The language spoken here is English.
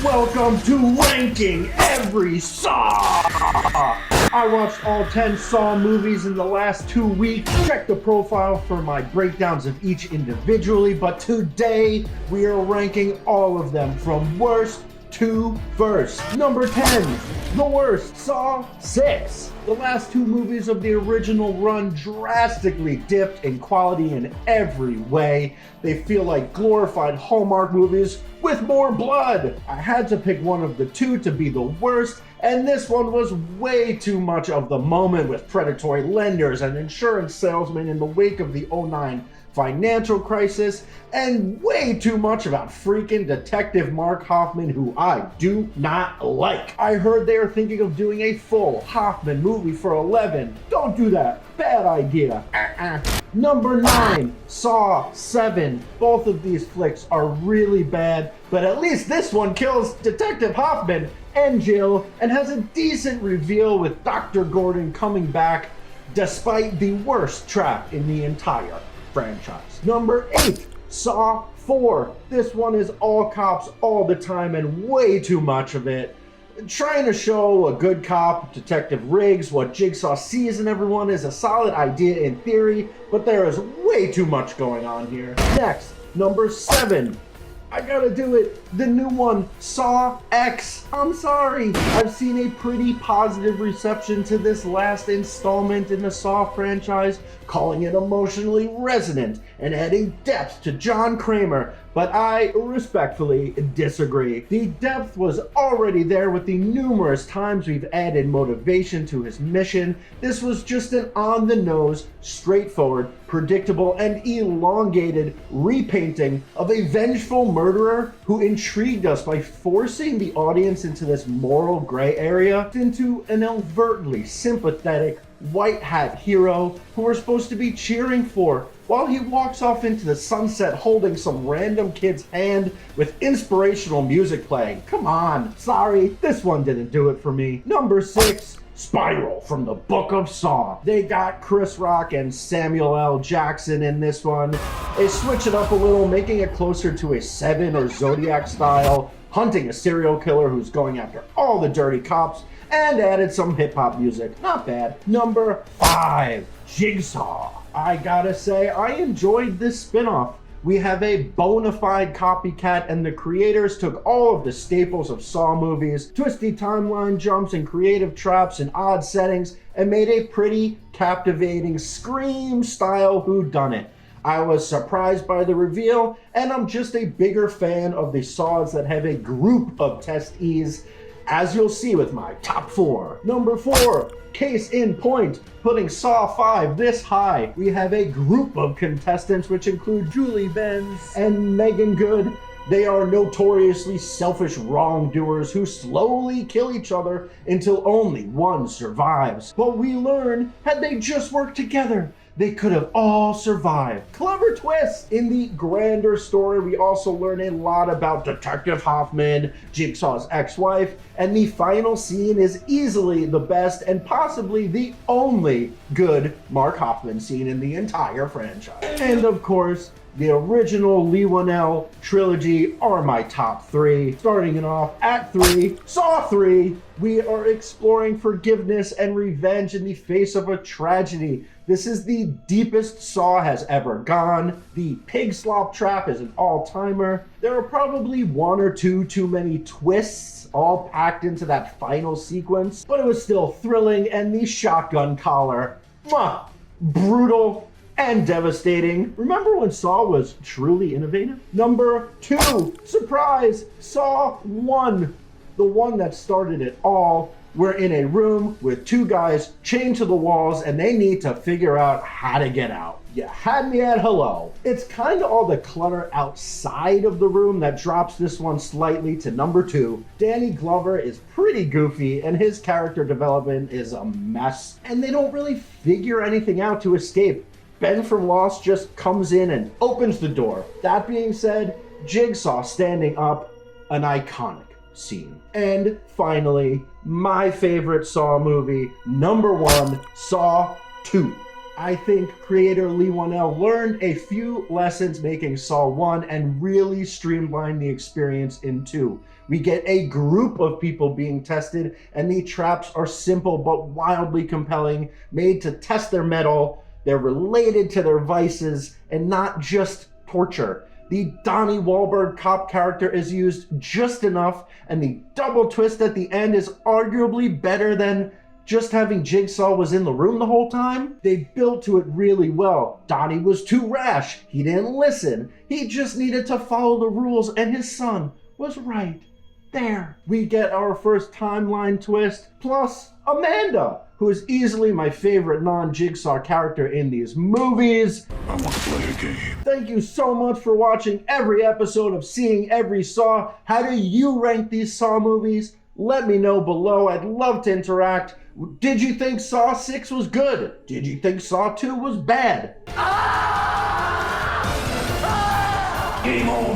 Welcome to Ranking Every Saw! I watched all 10 Saw movies in the last 2 weeks. Check the profile for my breakdowns of each individually, but today we are ranking all of them from worst to first. Number 10, the worst, Saw 6. The last 2 movies of the original run drastically dipped in quality in every way. They feel like glorified Hallmark movies with more blood. I had to pick one of the 2 to be the worst, and this one was way too much of the moment with predatory lenders and insurance salesmen in the wake of the '09 financial crisis, and way too much about freaking Detective Mark Hoffman, who I do not like. I heard they are thinking of doing a full Hoffman movie for 11. Don't do that. Bad idea. Number 9, Saw 7. Both of these flicks are really bad, but at least this one kills Detective Hoffman and Jill and has a decent reveal with Dr. Gordon coming back despite the worst trap in the entire franchise. Number 8, Saw 4. This one is all cops all the time and way too much of it. Trying to show a good cop, Detective Riggs, what Jigsaw sees in everyone is a solid idea in theory, but there is way too much going on here. Next, number 7. I gotta do it. The new one, Saw X. I'm sorry. I've seen a pretty positive reception to this last installment in the Saw franchise, calling it emotionally resonant and adding depth to John Kramer, but I respectfully disagree. The depth was already there with the numerous times we've added motivation to his mission. This was just an on-the-nose, straightforward, predictable, and elongated repainting of a vengeful murderer who intrigued us by forcing the audience into this moral gray area, into an overtly sympathetic white hat hero who we're supposed to be cheering for, while he walks off into the sunset holding some random kid's hand with inspirational music playing. Come on. Sorry, this one didn't do it for me. Number 6, Spiral from the Book of Saw. They got Chris Rock and Samuel L. Jackson in this one. They switch it up a little, making it closer to a Seven or Zodiac style, hunting a serial killer who's going after all the dirty cops, and added some hip-hop music. Not bad. Number 5, Jigsaw. I gotta say, I enjoyed this spin-off. We have a bona fide copycat, and the creators took all of the staples of Saw movies, twisty timeline jumps and creative traps and odd settings, and made a pretty captivating Scream-style whodunit. I was surprised by the reveal, and I'm just a bigger fan of the Saws that have a group of testees, as you'll see with my top 4. Number 4, case in point, putting Saw 5 this high. We have a group of contestants which include Julie Benz and Megan Good. They are notoriously selfish wrongdoers who slowly kill each other until only one survives. But we learn, had they just worked together, they could have all survived. Clever twist! In the grander story, we also learn a lot about Detective Hoffman, Jigsaw's ex-wife, and the final scene is easily the best and possibly the only good Mark Hoffman scene in the entire franchise. And of course, the original Lee Whannell trilogy are my top 3. Starting it off at 3, Saw 3. We are exploring forgiveness and revenge in the face of a tragedy. This is the deepest Saw has ever gone. The pig slop trap is an all-timer. There are probably 1 or 2 too many twists all packed into that final sequence, but it was still thrilling, and the shotgun collar, brutal and devastating. Remember when Saw was truly innovative? Number 2, surprise, Saw 1, the one that started it all. We're in a room with 2 guys chained to the walls, and they need to figure out how to get out. You had me at hello. It's kind of all the clutter outside of the room that drops this one slightly to number 2. Danny Glover is pretty goofy, and his character development is a mess, and they don't really figure anything out to escape. Ben from Lost just comes in and opens the door. That being said, Jigsaw standing up, an iconic scene. And finally, my favorite Saw movie, number 1, Saw 2. I think creator Lee Whannell learned a few lessons making Saw 1 and really streamlined the experience in 2. We get a group of people being tested, and the traps are simple but wildly compelling, made to test their mettle. They're related to their vices and not just torture. The Donnie Wahlberg cop character is used just enough, and the double twist at the end is arguably better than just having Jigsaw was in the room the whole time. They built to it really well. Donnie was too rash. He didn't listen. He just needed to follow the rules, and his son was right there. We get our first timeline twist, plus Amanda, who is easily my favorite non-Jigsaw character in these movies. I want to play a game. Thank you so much for watching every episode of Seeing Every Saw. How do you rank these Saw movies? Let me know below. I'd love to interact. Did you think Saw 6 was good? Did you think Saw 2 was bad? Game over.